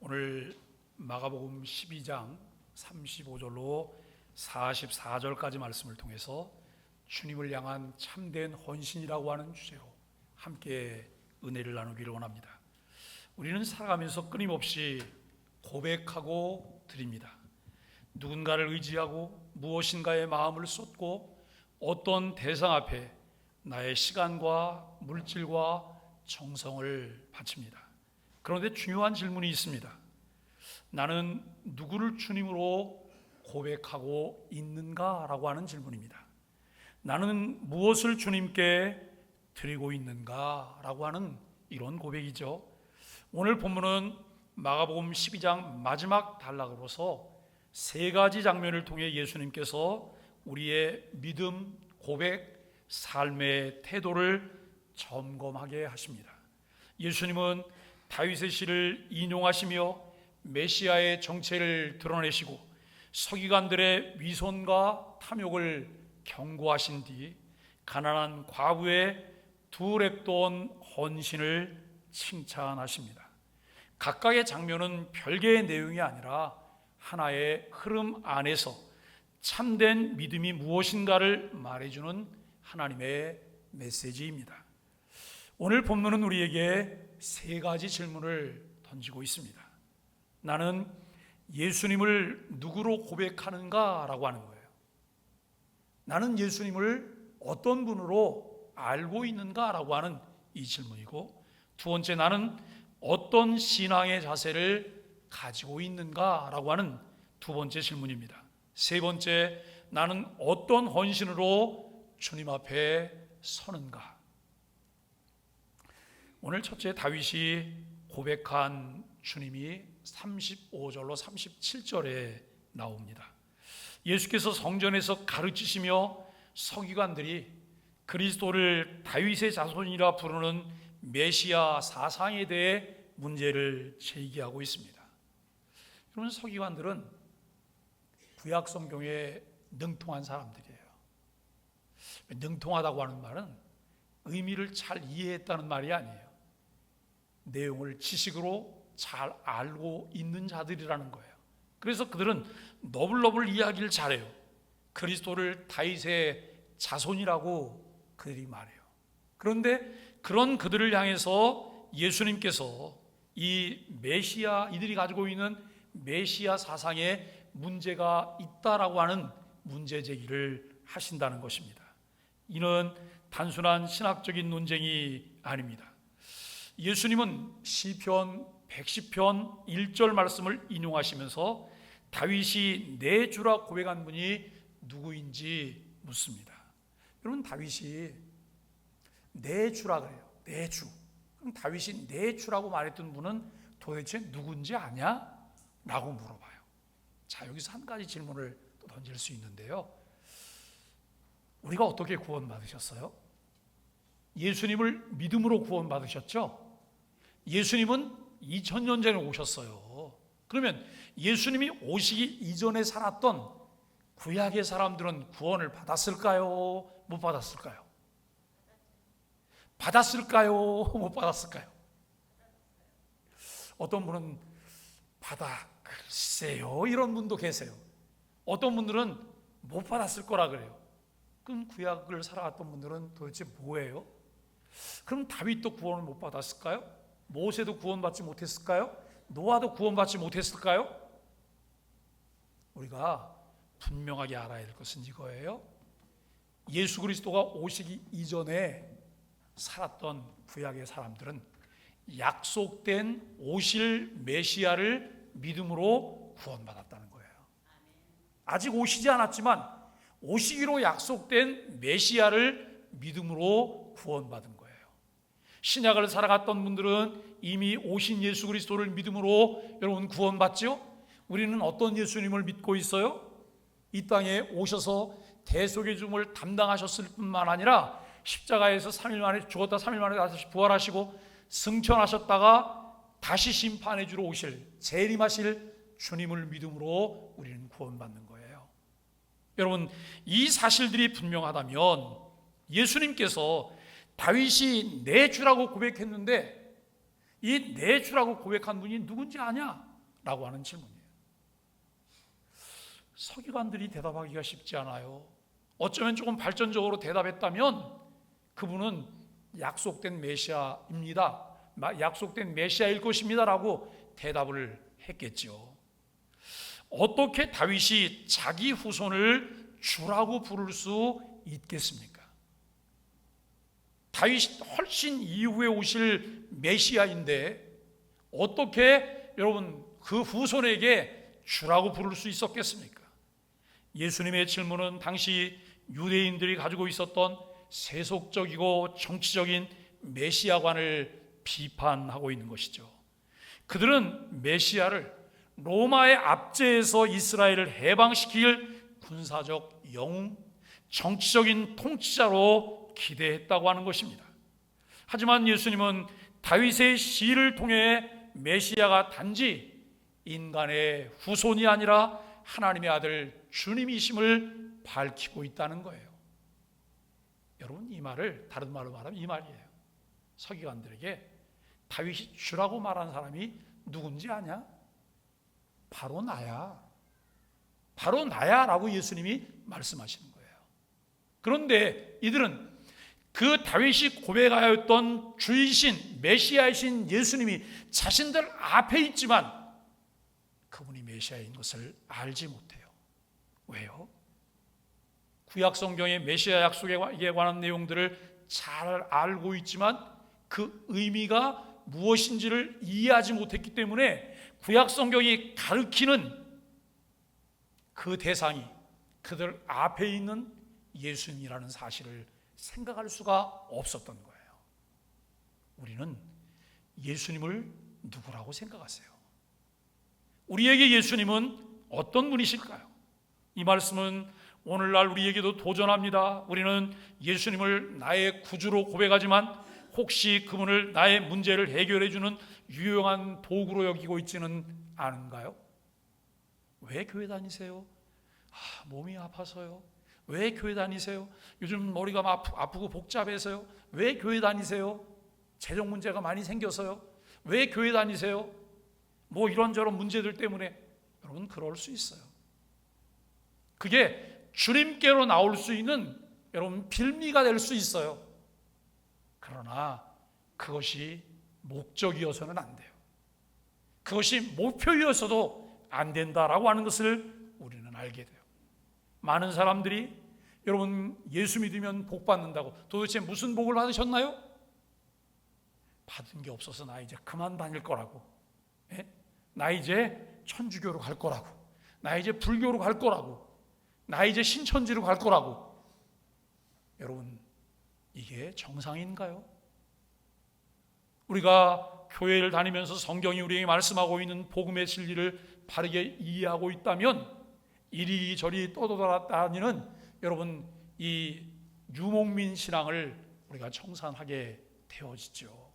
오늘 마가복음 12장 35절로 44절까지 말씀을 통해서 주님을 향한 참된 헌신이라고 하는 주제로 함께 은혜를 나누기를 원합니다. 우리는 살아가면서 끊임없이 고백하고 드립니다. 누군가를 의지하고 무엇인가에 마음을 쏟고 어떤 대상 앞에 나의 시간과 물질과 정성을 바칩니다. 그런데 중요한 질문이 있습니다. 나는 누구를 주님으로 고백하고 있는가? 라고 하는 질문입니다. 나는 무엇을 주님께 드리고 있는가? 라고 하는 이런 고백이죠. 오늘 본문은 마가복음 12장 마지막 단락으로서 세 가지 장면을 통해 예수님께서 우리의 믿음, 고백, 삶의 태도를 점검하게 하십니다. 예수님은 다윗의 시를 인용하시며 메시아의 정체를 드러내시고 서기관들의 위선과 탐욕을 경고하신 뒤 가난한 과부의 두 랩돈 헌신을 칭찬하십니다. 각각의 장면은 별개의 내용이 아니라 하나의 흐름 안에서 참된 믿음이 무엇인가를 말해주는 하나님의 메시지입니다. 오늘 본문은 우리에게 세 가지 질문을 던지고 있습니다. 나는 예수님을 누구로 고백하는가? 라고 하는 거예요. 나는 예수님을 어떤 분으로 알고 있는가? 라고 하는 이 질문이고, 두 번째, 나는 어떤 신앙의 자세를 가지고 있는가? 라고 하는 두 번째 질문입니다. 세 번째, 나는 어떤 헌신으로 주님 앞에 서는가? 오늘 첫째, 다윗이 고백한 주님이 35절로 37절에 나옵니다. 예수께서 성전에서 가르치시며 서기관들이 그리스도를 다윗의 자손이라 부르는 메시아 사상에 대해 문제를 제기하고 있습니다. 여러분, 서기관들은 구약 성경에 능통한 사람들이에요. 능통하다고 하는 말은 의미를 잘 이해했다는 말이 아니에요. 내용을 지식으로 잘 알고 있는 자들이라는 거예요. 그래서 그들은 너블너블 이야기를 잘해요. 그리스도를 다윗의 자손이라고 그들이 말해요. 그런데 그런 그들을 향해서 예수님께서 이 메시아, 이들이 가지고 있는 메시아 사상에 문제가 있다라고 하는 문제 제기를 하신다는 것입니다. 이는 단순한 신학적인 논쟁이 아닙니다. 예수님은 시편 110편 1절 말씀을 인용하시면서 다윗이 내 주라 고백한 분이 누구인지 묻습니다. 여러분, 다윗이 내 주라 그래요. 내 주. 그럼 다윗이 내 주라고 말했던 분은 도대체 누군지 아냐? 라고 물어봐요. 자, 여기서 한 가지 질문을 또 던질 수 있는데요. 우리가 어떻게 구원받으셨어요? 예수님을 믿음으로 구원받으셨죠? 예수님은 2000년 전에 오셨어요. 그러면 예수님이 오시기 이전에 살았던 구약의 사람들은 구원을 받았을까요? 못 받았을까요? 받았을까요? 못 받았을까요? 어떤 분은 글쎄요, 이런 분도 계세요. 어떤 분들은 못 받았을 거라 그래요. 그럼 구약을 살아왔던 분들은 도대체 뭐예요? 그럼 다윗도 구원을 못 받았을까요? 모세도 구원받지 못했을까요? 노아도 구원받지 못했을까요? 우리가 분명하게 알아야 될 것은 이거예요. 예수 그리스도가 오시기 이전에 살았던 구약의 사람들은 약속된 오실 메시아를 믿음으로 구원받았다는 거예요. 아직 오시지 않았지만 오시기로 약속된 메시아를 믿음으로 구원받은 거예요. 신약을 살아갔던 분들은 이미 오신 예수 그리스도를 믿음으로 여러분 구원받죠? 우리는 어떤 예수님을 믿고 있어요? 이 땅에 오셔서 대속의 죽음을 담당하셨을 뿐만 아니라 십자가에서 3일 만에 죽었다 3일 만에 다시 부활하시고 승천하셨다가 다시 심판해 주러 오실, 재림하실 주님을 믿음으로 우리는 구원받는 거예요. 여러분, 이 사실들이 분명하다면 예수님께서 다윗이 내 주라고 고백했는데 이 내 주라고 고백한 분이 누군지 아냐? 라고 하는 질문이에요. 서기관들이 대답하기가 쉽지 않아요. 어쩌면 조금 발전적으로 대답했다면 그분은 약속된 메시아입니다, 약속된 메시아일 것입니다 라고 대답을 했겠죠. 어떻게 다윗이 자기 후손을 주라고 부를 수 있겠습니까? 다윗이 훨씬 이후에 오실 메시아인데 어떻게 여러분 그 후손에게 주라고 부를 수 있었겠습니까? 예수님의 질문은 당시 유대인들이 가지고 있었던 세속적이고 정치적인 메시아관을 비판하고 있는 것이죠. 그들은 메시아를 로마의 압제에서 이스라엘을 해방시킬 군사적 영웅, 정치적인 통치자로 기대했다고 하는 것입니다. 하지만 예수님은 다윗의 시를 통해 메시아가 단지 인간의 후손이 아니라 하나님의 아들 주님이심을 밝히고 있다는 거예요. 여러분, 이 말을 다른 말로 말하면 이 말이에요. 서기관들에게 다윗이 주라고 말한 사람이 누군지 아냐? 바로 나야. 바로 나야 라고 예수님이 말씀하시는 거예요. 그런데 이들은 그 다윗이 고백하였던 주이신 메시아이신 예수님이 자신들 앞에 있지만 그분이 메시아인 것을 알지 못해요. 왜요? 구약 성경의 메시아 약속에 관한 내용들을 잘 알고 있지만 그 의미가 무엇인지를 이해하지 못했기 때문에 구약 성경이 가르치는 그 대상이 그들 앞에 있는 예수님이라는 사실을 생각할 수가 없었던 거예요. 우리는 예수님을 누구라고 생각하세요? 우리에게 예수님은 어떤 분이실까요? 이 말씀은 오늘날 우리에게도 도전합니다. 우리는 예수님을 나의 구주로 고백하지만 혹시 그분을 나의 문제를 해결해 주는 유용한 도구로 여기고 있지는 않은가요? 왜 교회 다니세요? 몸이 아파서요. 왜 교회 다니세요? 요즘 머리가 아프고 복잡해서요. 왜 교회 다니세요? 재정 문제가 많이 생겨서요. 왜 교회 다니세요? 뭐 이런저런 문제들 때문에. 여러분, 그럴 수 있어요. 그게 주님께로 나올 수 있는 여러분 빌미가 될 수 있어요. 그러나 그것이 목적이어서는 안 돼요. 그것이 목표이어서도 안 된다라고 하는 것을 우리는 알게 돼요. 많은 사람들이 여러분 예수 믿으면 복 받는다고, 도대체 무슨 복을 받으셨나요? 받은 게 없어서 나 이제 그만 다닐 거라고, 나 이제 천주교로 갈 거라고, 나 이제 불교로 갈 거라고, 나 이제 신천지로 갈 거라고. 여러분, 이게 정상인가요? 우리가 교회를 다니면서 성경이 우리에게 말씀하고 있는 복음의 진리를 바르게 이해하고 있다면 이리저리 떠돌아다니는 여러분 이 유목민 신앙을 우리가 청산하게 되어지죠.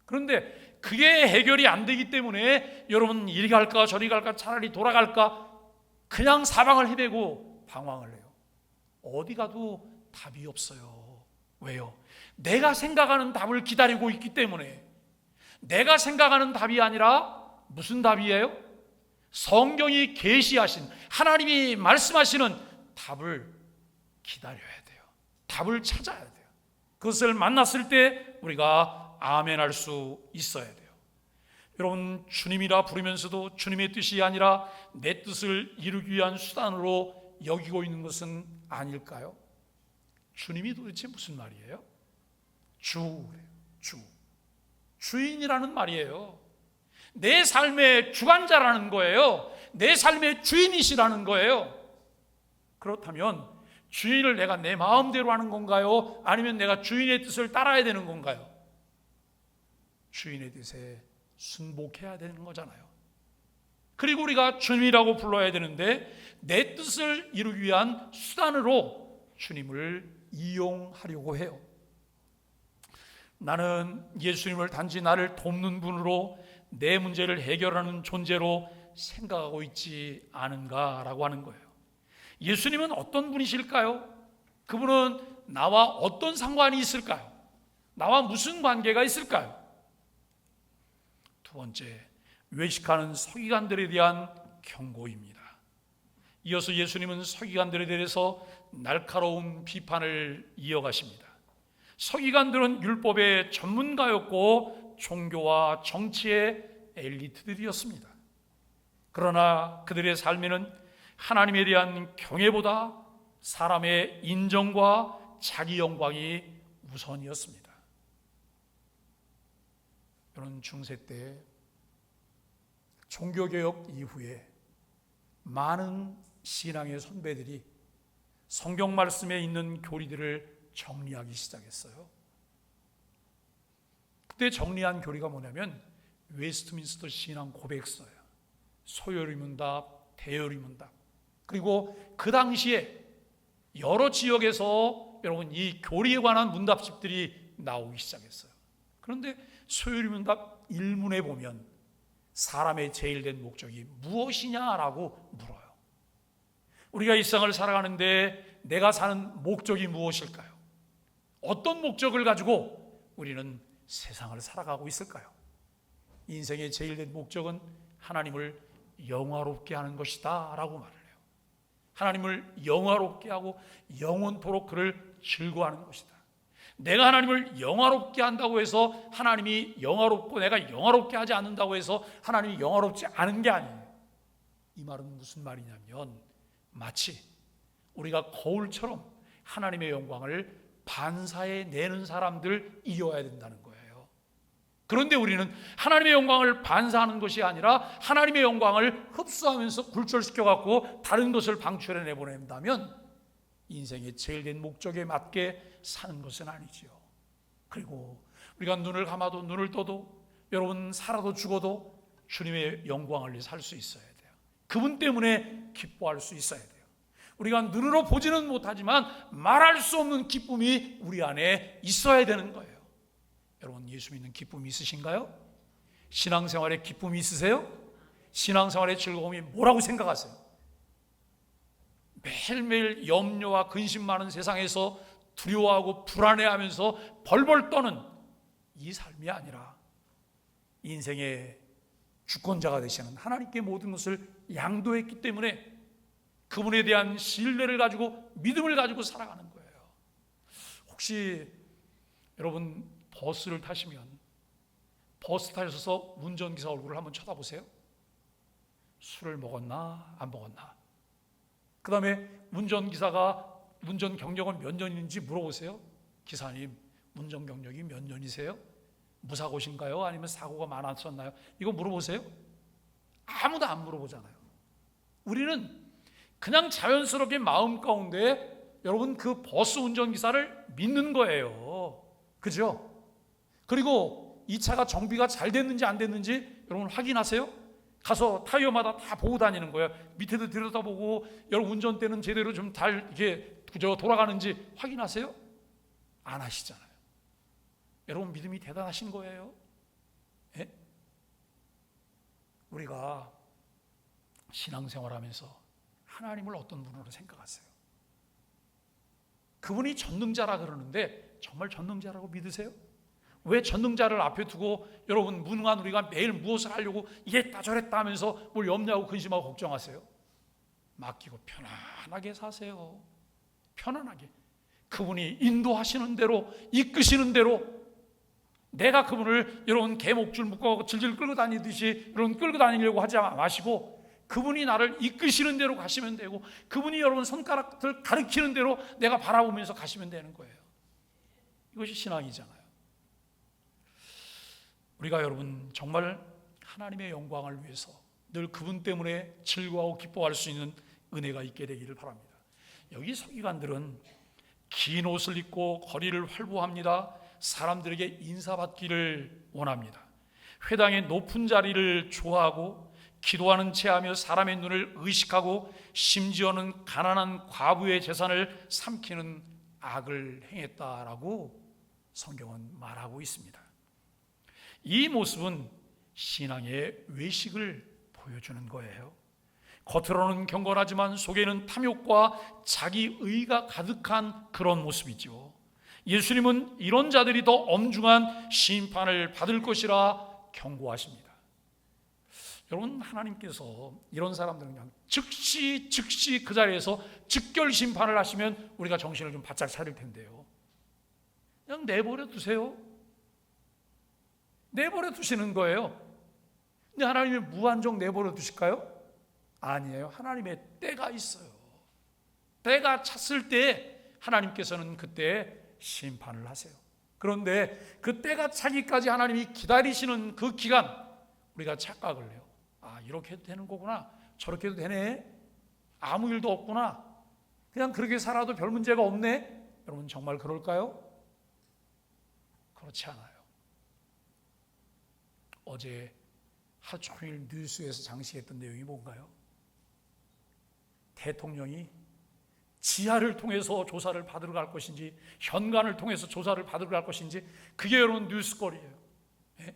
그런데 그게 해결이 안 되기 때문에 여러분 이리 갈까 저리 갈까 차라리 돌아갈까 그냥 사방을 헤매고 방황을 해요. 어디 가도 답이 없어요. 왜요? 내가 생각하는 답을 기다리고 있기 때문에. 내가 생각하는 답이 아니라 무슨 답이에요? 성경이 계시하신, 하나님이 말씀하시는 답을 기다려야 돼요. 답을 찾아야 돼요. 그것을 만났을 때 우리가 아멘할 수 있어야 돼요. 여러분, 주님이라 부르면서도 주님의 뜻이 아니라 내 뜻을 이루기 위한 수단으로 여기고 있는 것은 아닐까요? 주님이 도대체 무슨 말이에요? 주인이라는 말이에요. 내 삶의 주관자라는 거예요. 내 삶의 주인이시라는 거예요. 그렇다면 주인을 내가 내 마음대로 하는 건가요? 아니면 내가 주인의 뜻을 따라야 되는 건가요? 주인의 뜻에 순복해야 되는 거잖아요. 그리고 우리가 주님이라고 불러야 되는데 내 뜻을 이루기 위한 수단으로 주님을 이용하려고 해요. 나는 예수님을 단지 나를 돕는 분으로 내 문제를 해결하는 존재로 생각하고 있지 않은가라고 하는 거예요. 예수님은 어떤 분이실까요? 그분은 나와 어떤 상관이 있을까요? 나와 무슨 관계가 있을까요? 두 번째, 외식하는 서기관들에 대한 경고입니다. 이어서 예수님은 서기관들에 대해서 날카로운 비판을 이어가십니다. 서기관들은 율법의 전문가였고 종교와 정치의 엘리트들이었습니다. 그러나 그들의 삶에는 하나님에 대한 경외보다 사람의 인정과 자기 영광이 우선이었습니다. 저는 중세 때 종교개혁 이후에 많은 신앙의 선배들이 성경 말씀에 있는 교리들을 정리하기 시작했어요. 그때 정리한 교리가 뭐냐면 웨스트민스터 신앙 고백서예요. 소요리문답, 대요리문답. 그리고 그 당시에 여러 지역에서 여러분 이 교리에 관한 문답집들이 나오기 시작했어요. 그런데 소요리문답 1문에 보면 사람의 제일 된 목적이 무엇이냐라고 물어요. 우리가 이 세상을 살아가는데 내가 사는 목적이 무엇일까요? 어떤 목적을 가지고 우리는 세상을 살아가고 있을까요? 인생의 제일 된 목적은 하나님을 영화롭게 하는 것이다 라고 말을 해요. 하나님을 영화롭게 하고 영원토록 그를 즐거워하는 것이다. 내가 하나님을 영화롭게 한다고 해서 하나님이 영화롭고 내가 영화롭게 하지 않는다고 해서 하나님이 영화롭지 않은 게 아니에요. 이 말은 무슨 말이냐면 마치 우리가 거울처럼 하나님의 영광을 반사해 내는 사람들이어야 된다는 거예요. 그런데 우리는 하나님의 영광을 반사하는 것이 아니라 하나님의 영광을 흡수하면서 굴절시켜 갖고 다른 것을 방출해 내보낸다면 인생의 제일 된 목적에 맞게 사는 것은 아니지요. 그리고 우리가 눈을 감아도 눈을 떠도 여러분 살아도 죽어도 주님의 영광을 위해 살 수 있어야 돼요. 그분 때문에 기뻐할 수 있어야 돼요. 우리가 눈으로 보지는 못하지만 말할 수 없는 기쁨이 우리 안에 있어야 되는 거예요. 여러분 예수 믿는 기쁨이 있으신가요? 신앙생활에 기쁨이 있으세요? 신앙생활의 즐거움이 뭐라고 생각하세요? 매일매일 염려와 근심 많은 세상에서 두려워하고 불안해하면서 벌벌 떠는 이 삶이 아니라 인생의 주권자가 되시는 하나님께 모든 것을 양도했기 때문에 그분에 대한 신뢰를 가지고 믿음을 가지고 살아가는 거예요. 혹시 여러분 버스를 타시면 버스 타셔서 운전기사 얼굴을 한번 쳐다보세요. 술을 먹었나 안 먹었나. 그 다음에 운전기사가 운전 경력은 몇 년인지 물어보세요. 기사님 운전 경력이 몇 년이세요? 무사고신가요? 아니면 사고가 많았었나요? 이거 물어보세요. 아무도 안 물어보잖아요. 우리는 그냥 자연스럽게 마음 가운데 여러분 그 버스 운전기사를 믿는 거예요. 그죠? 그리고 이 차가 정비가 잘 됐는지 안 됐는지 여러분 확인하세요. 가서 타이어마다 다 보고 다니는 거예요. 밑에도 들여다보고 여러분 운전대는 제대로 좀 잘 이렇게 돌아가는지 확인하세요? 안 하시잖아요. 여러분 믿음이 대단하신 거예요. 예? 우리가 신앙생활하면서 하나님을 어떤 분으로 생각하세요? 그분이 전능자라 그러는데 정말 전능자라고 믿으세요? 왜 전능자를 앞에 두고 여러분 무능한 우리가 매일 무엇을 하려고 이랬다 저랬다 하면서 뭘 염려하고 근심하고 걱정하세요? 맡기고 편안하게 사세요. 편안하게 그분이 인도하시는 대로 이끄시는 대로 내가 그분을 여러분 개목줄 묶어 질질 끌고 다니듯이 여러분 끌고 다니려고 하지 마시고 그분이 나를 이끄시는 대로 가시면 되고 그분이 여러분 손가락을 가리키는 대로 내가 바라보면서 가시면 되는 거예요. 이것이 신앙이잖아요. 우리가 여러분 정말 하나님의 영광을 위해서 늘 그분 때문에 즐거워하고 기뻐할 수 있는 은혜가 있게 되기를 바랍니다. 여기 서기관들은 긴 옷을 입고 거리를 활보합니다. 사람들에게 인사받기를 원합니다. 회당의 높은 자리를 좋아하고 기도하는 체하며 사람의 눈을 의식하고 심지어는 가난한 과부의 재산을 삼키는 악을 행했다라고 성경은 말하고 있습니다. 이 모습은 신앙의 외식을 보여주는 거예요. 겉으로는 경건하지만 속에는 탐욕과 자기의가 가득한 그런 모습이죠. 예수님은 이런 자들이 더 엄중한 심판을 받을 것이라 경고하십니다. 여러분, 하나님께서 이런 사람들은 그냥 즉시 그 자리에서 즉결 심판을 하시면 우리가 정신을 좀 바짝 차릴 텐데요, 그냥 내버려 두세요. 내버려 두시는 거예요. 근데 하나님이 무한정 내버려 두실까요? 아니에요. 하나님의 때가 있어요. 때가 찼을 때 하나님께서는 그때 심판을 하세요. 그런데 그 때가 차기까지 하나님이 기다리시는 그 기간, 우리가 착각을 해요. 아, 이렇게 해도 되는 거구나, 저렇게 해도 되네, 아무 일도 없구나, 그냥 그렇게 살아도 별 문제가 없네. 여러분, 정말 그럴까요? 그렇지 않아요. 어제 하루 종일 뉴스에서 장식했던 내용이 뭔가요? 대통령이 지하를 통해서 조사를 받으러 갈 것인지 현관을 통해서 조사를 받으러 갈 것인지, 그게 여러분 뉴스거리예요. 예?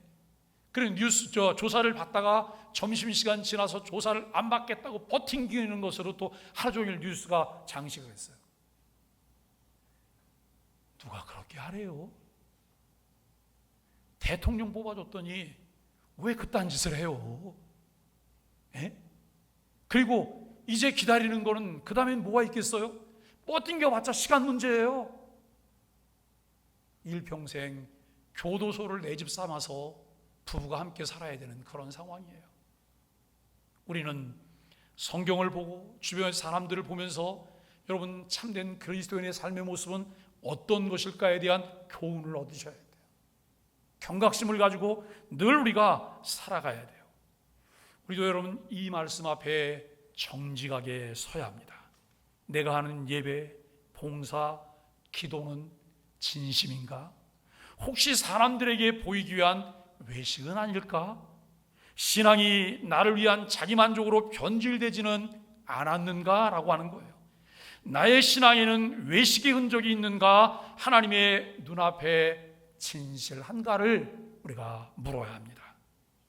그리고 조사를 받다가 점심시간 지나서 조사를 안 받겠다고 버팅기는 것으로 또 하루 종일 뉴스가 장식을 했어요. 누가 그렇게 하래요? 대통령 뽑아줬더니 왜 그딴 짓을 해요? 예? 그리고 이제 기다리는 거는 그 다음엔 뭐가 있겠어요? 뻗팅겨봤자 시간 문제예요. 일평생 교도소를 내 집 삼아서 부부가 함께 살아야 되는 그런 상황이에요. 우리는 성경을 보고 주변의 사람들을 보면서 여러분, 참된 그리스도인의 삶의 모습은 어떤 것일까에 대한 교훈을 얻으셔야 돼요. 경각심을 가지고 늘 우리가 살아가야 돼요. 우리도 여러분, 이 말씀 앞에 정직하게 서야 합니다. 내가 하는 예배, 봉사, 기도는 진심인가? 혹시 사람들에게 보이기 위한 외식은 아닐까? 신앙이 나를 위한 자기만족으로 변질되지는 않았는가? 라고 하는 거예요. 나의 신앙에는 외식의 흔적이 있는가? 하나님의 눈앞에 진실한가를 우리가 물어야 합니다.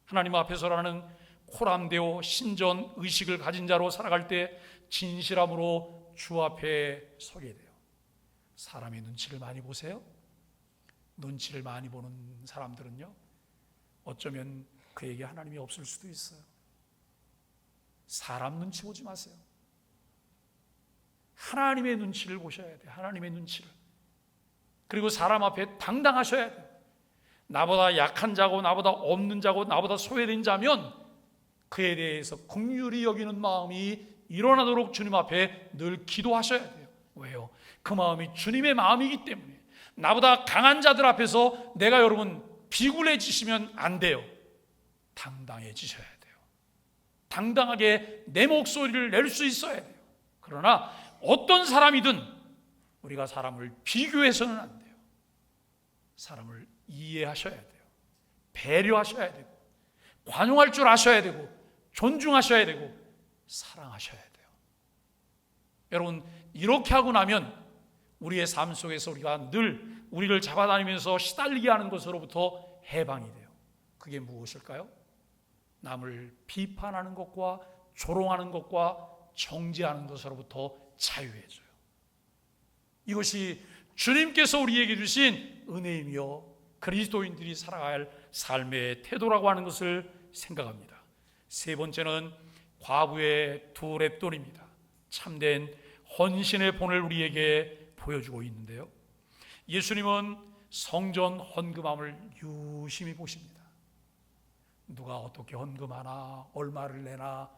하나님 앞에서라는 코람데오 신전 의식을 가진 자로 살아갈 때 진실함으로 주 앞에 서게 돼요. 사람의 눈치를 많이 보세요. 눈치를 많이 보는 사람들은요, 어쩌면 그에게 하나님이 없을 수도 있어요. 사람 눈치 보지 마세요. 하나님의 눈치를 보셔야 돼요. 하나님의 눈치를. 그리고 사람 앞에 당당하셔야 돼요. 나보다 약한 자고 나보다 없는 자고 나보다 소외된 자면 그에 대해서 긍휼히 여기는 마음이 일어나도록 주님 앞에 늘 기도하셔야 돼요. 왜요? 그 마음이 주님의 마음이기 때문에. 나보다 강한 자들 앞에서 내가 여러분 비굴해지시면 안 돼요. 당당해지셔야 돼요. 당당하게 내 목소리를 낼 수 있어야 돼요. 그러나 어떤 사람이든 우리가 사람을 비교해서는 안 돼요. 사람을 이해하셔야 돼요. 배려하셔야 되고, 관용할 줄 아셔야 되고, 존중하셔야 되고, 사랑하셔야 돼요. 여러분, 이렇게 하고 나면 우리의 삶 속에서 우리가 늘 우리를 잡아다니면서 시달리게 하는 것으로부터 해방이 돼요. 그게 무엇일까요? 남을 비판하는 것과 조롱하는 것과 정죄하는 것으로부터 자유해져요. 이것이 주님께서 우리에게 주신 은혜이며 그리스도인들이 살아갈 삶의 태도라고 하는 것을 생각합니다. 세 번째는 과부의 두 랩돈입니다. 참된 헌신의 본을 우리에게 보여주고 있는데요, 예수님은 성전 헌금함을 유심히 보십니다. 누가 어떻게 헌금하나, 얼마를 내나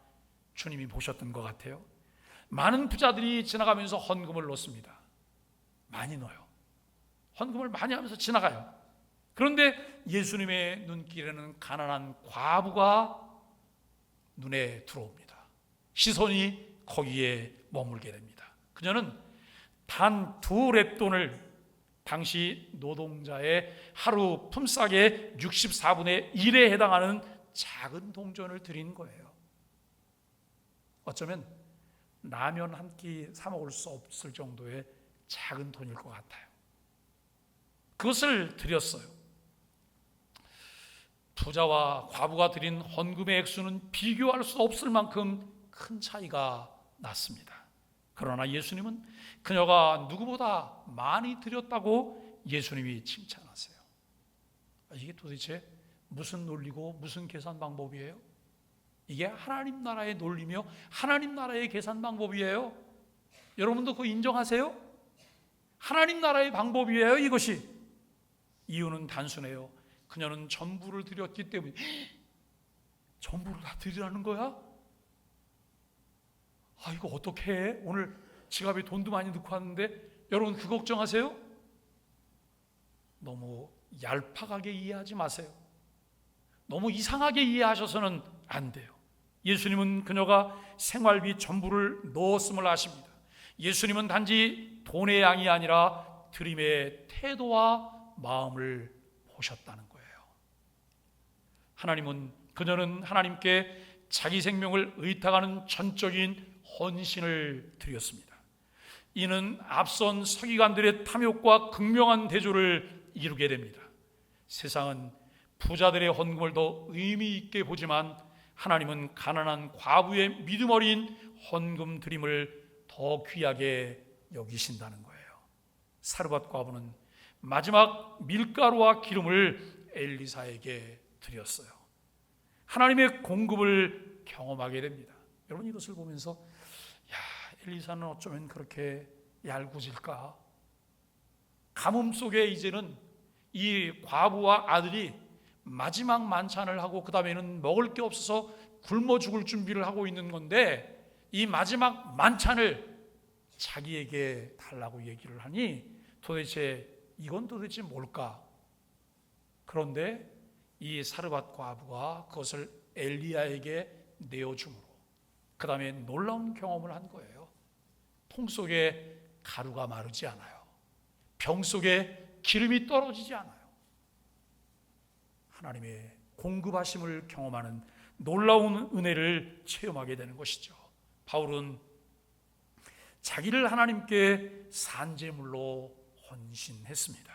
주님이 보셨던 것 같아요. 많은 부자들이 지나가면서 헌금을 넣습니다. 많이 넣어요. 헌금을 많이 하면서 지나가요. 그런데 예수님의 눈길에는 가난한 과부가 눈에 들어옵니다. 시선이 거기에 머물게 됩니다. 그녀는 단 두 랩돈을 당시 노동자의 하루 품삯의 64분의 1에 해당하는 작은 동전을 드린 거예요. 어쩌면 라면 한 끼 사 먹을 수 없을 정도의 작은 돈일 것 같아요. 그것을 드렸어요. 부자와 과부가 드린 헌금의 액수는 비교할 수 없을 만큼 큰 차이가 났습니다. 그러나 예수님은 그녀가 누구보다 많이 드렸다고 예수님이 칭찬하세요. 이게 도대체 무슨 논리고 무슨 계산 방법이에요? 이게 하나님 나라의 논리며 하나님 나라의 계산 방법이에요. 여러분도 그거 인정하세요? 하나님 나라의 방법이에요, 이것이. 이유는 단순해요. 그녀는 전부를 드렸기 때문에. 전부를 다 드리라는 거야? 이거 어떻게 해? 오늘 지갑에 돈도 많이 넣고 왔는데. 여러분 그 걱정하세요? 너무 얄팍하게 이해하지 마세요. 너무 이상하게 이해하셔서는 안 돼요. 예수님은 그녀가 생활비 전부를 넣었음을 아십니다. 예수님은 단지 돈의 양이 아니라 드림의 태도와 마음을 보셨다는 거예요. 그녀는 하나님께 자기 생명을 의탁하는 전적인 헌신을 드렸습니다. 이는 앞선 서기관들의 탐욕과 극명한 대조를 이루게 됩니다. 세상은 부자들의 헌금을 더 의미 있게 보지만 하나님은 가난한 과부의 믿음 어린 헌금 드림을 더 귀하게 여기신다는 거예요. 사르밧 과부는 마지막 밀가루와 기름을 엘리사에게 드렸어요. 하나님의 공급을 경험하게 됩니다. 여러분 이것을 보면서 엘리사는 어쩌면 그렇게 얄궂을까? 가뭄 속에 이제는 이 과부와 아들이 마지막 만찬을 하고 그 다음에는 먹을 게 없어서 굶어 죽을 준비를 하고 있는 건데 이 마지막 만찬을 자기에게 달라고 얘기를 하니 이건 도대체 뭘까? 그런데 이 사르밧 과부가 그것을 엘리야에게 내어줌으로 그 다음에 놀라운 경험을 한 거예요. 통 속에 가루가 마르지 않아요. 병 속에 기름이 떨어지지 않아요. 하나님의 공급하심을 경험하는 놀라운 은혜를 체험하게 되는 것이죠. 바울은 자기를 하나님께 산제물로 헌신했습니다.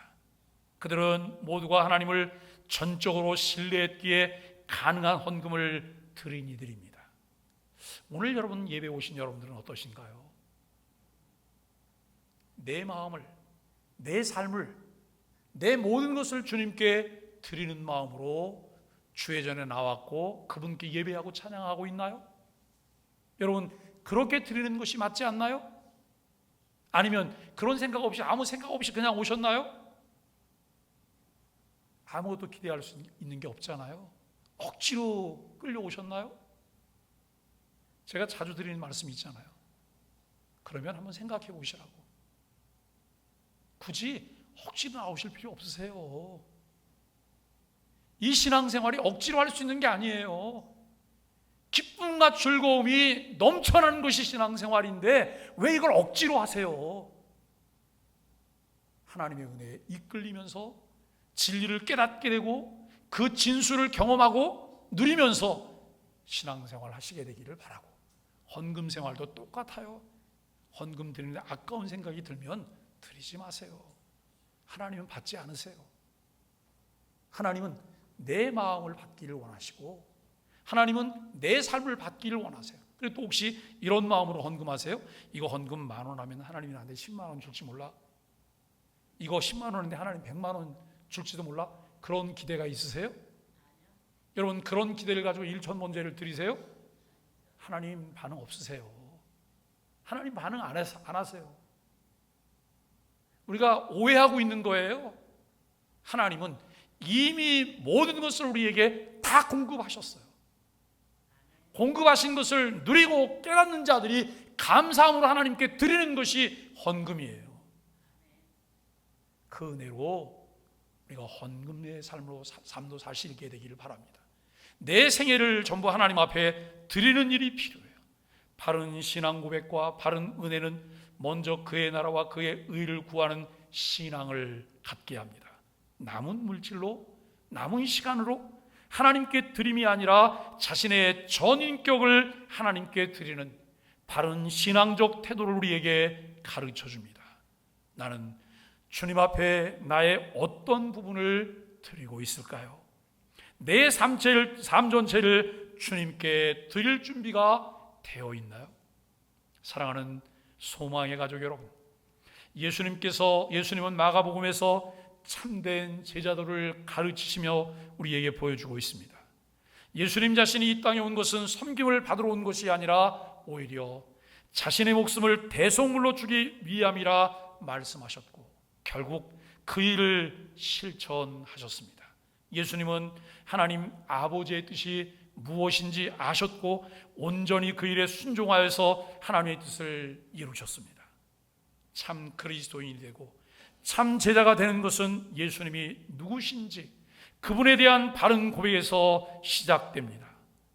그들은 모두가 하나님을 전적으로 신뢰했기에 가능한 헌금을 드린 이들입니다. 오늘 여러분 예배 오신 여러분들은 어떠신가요? 내 마음을, 내 삶을, 내 모든 것을 주님께 드리는 마음으로 주의 전에 나왔고 그분께 예배하고 찬양하고 있나요? 여러분 그렇게 드리는 것이 맞지 않나요? 아니면 그런 생각 없이 아무 생각 없이 그냥 오셨나요? 아무것도 기대할 수 있는 게 없잖아요. 억지로 끌려오셨나요? 제가 자주 드리는 말씀이 있잖아요. 그러면 한번 생각해 보시라고. 굳이 억지로 나오실 필요 없으세요. 이 신앙생활이 억지로 할 수 있는 게 아니에요. 기쁨과 즐거움이 넘쳐나는 것이 신앙생활인데 왜 이걸 억지로 하세요? 하나님의 은혜에 이끌리면서 진리를 깨닫게 되고 그 진수를 경험하고 누리면서 신앙생활 하시게 되기를 바라고, 헌금 생활도 똑같아요. 헌금 드리는데 아까운 생각이 들면 드리지 마세요. 하나님은 받지 않으세요. 하나님은 내 마음을 받기를 원하시고 하나님은 내 삶을 받기를 원하세요. 그리고 또 혹시 이런 마음으로 헌금하세요? 이거 헌금 10,000원 하면 하나님이 나한테 10만 원 줄지 몰라? 이거 10만 원인데 하나님 100만 원 줄지도 몰라? 그런 기대가 있으세요? 여러분 그런 기대를 가지고 일천번제를 드리세요? 하나님 반응 없으세요. 하나님 반응 안 하세요. 우리가 오해하고 있는 거예요. 하나님은 이미 모든 것을 우리에게 다 공급하셨어요. 공급하신 것을 누리고 깨닫는 자들이 감사함으로 하나님께 드리는 것이 헌금이에요. 그 은혜로 우리가 헌금의 삶도 사시게 되기를 바랍니다. 내 생애를 전부 하나님 앞에 드리는 일이 필요해요. 바른 신앙 고백과 바른 은혜는 먼저 그의 나라와 그의 의를 구하는 신앙을 갖게 합니다. 남은 물질로, 남은 시간으로 하나님께 드림이 아니라 자신의 전인격을 하나님께 드리는 바른 신앙적 태도를 우리에게 가르쳐 줍니다. 나는 주님 앞에 나의 어떤 부분을 드리고 있을까요? 내 삶 전체를 주님께 드릴 준비가 되어 있나요? 사랑하는 소망의 가족 여러분, 예수님은 마가복음에서 참된 제자도를 가르치시며 우리에게 보여주고 있습니다. 예수님 자신이 이 땅에 온 것은 섬김을 받으러 온 것이 아니라 오히려 자신의 목숨을 대속물로 주기 위함이라 말씀하셨고 결국 그 일을 실천하셨습니다. 예수님은 하나님 아버지의 뜻이 무엇인지 아셨고 온전히 그 일에 순종하여서 하나님의 뜻을 이루셨습니다. 참 그리스도인이 되고 참 제자가 되는 것은 예수님이 누구신지 그분에 대한 바른 고백에서 시작됩니다.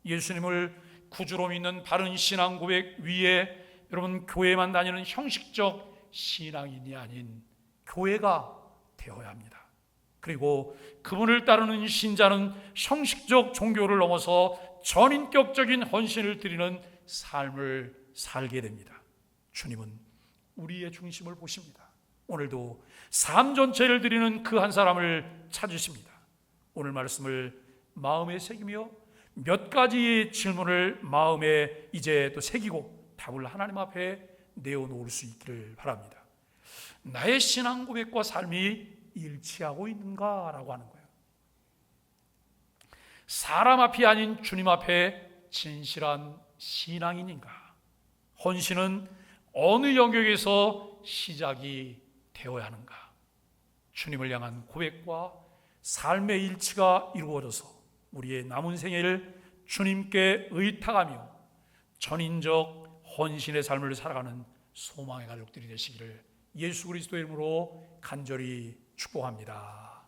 예수님을 구주로 믿는 바른 신앙 고백 위에 여러분 교회만 다니는 형식적 신앙인이 아닌 교회가 되어야 합니다. 그리고 그분을 따르는 신자는 형식적 종교를 넘어서 전인격적인 헌신을 드리는 삶을 살게 됩니다. 주님은 우리의 중심을 보십니다. 오늘도 삶 전체를 드리는 그 한 사람을 찾으십니다. 오늘 말씀을 마음에 새기며 몇 가지의 질문을 마음에 이제 또 새기고 답을 하나님 앞에 내어놓을 수 있기를 바랍니다. 나의 신앙 고백과 삶이 일치하고 있는가라고 하는 거예요. 사람 앞이 아닌 주님 앞에 진실한 신앙인인가? 헌신은 어느 영역에서 시작이 되어야 하는가? 주님을 향한 고백과 삶의 일치가 이루어져서 우리의 남은 생애를 주님께 의탁하며 전인적 헌신의 삶을 살아가는 소망의 가족들이 되시기를 예수 그리스도의 이름으로 간절히 축복합니다.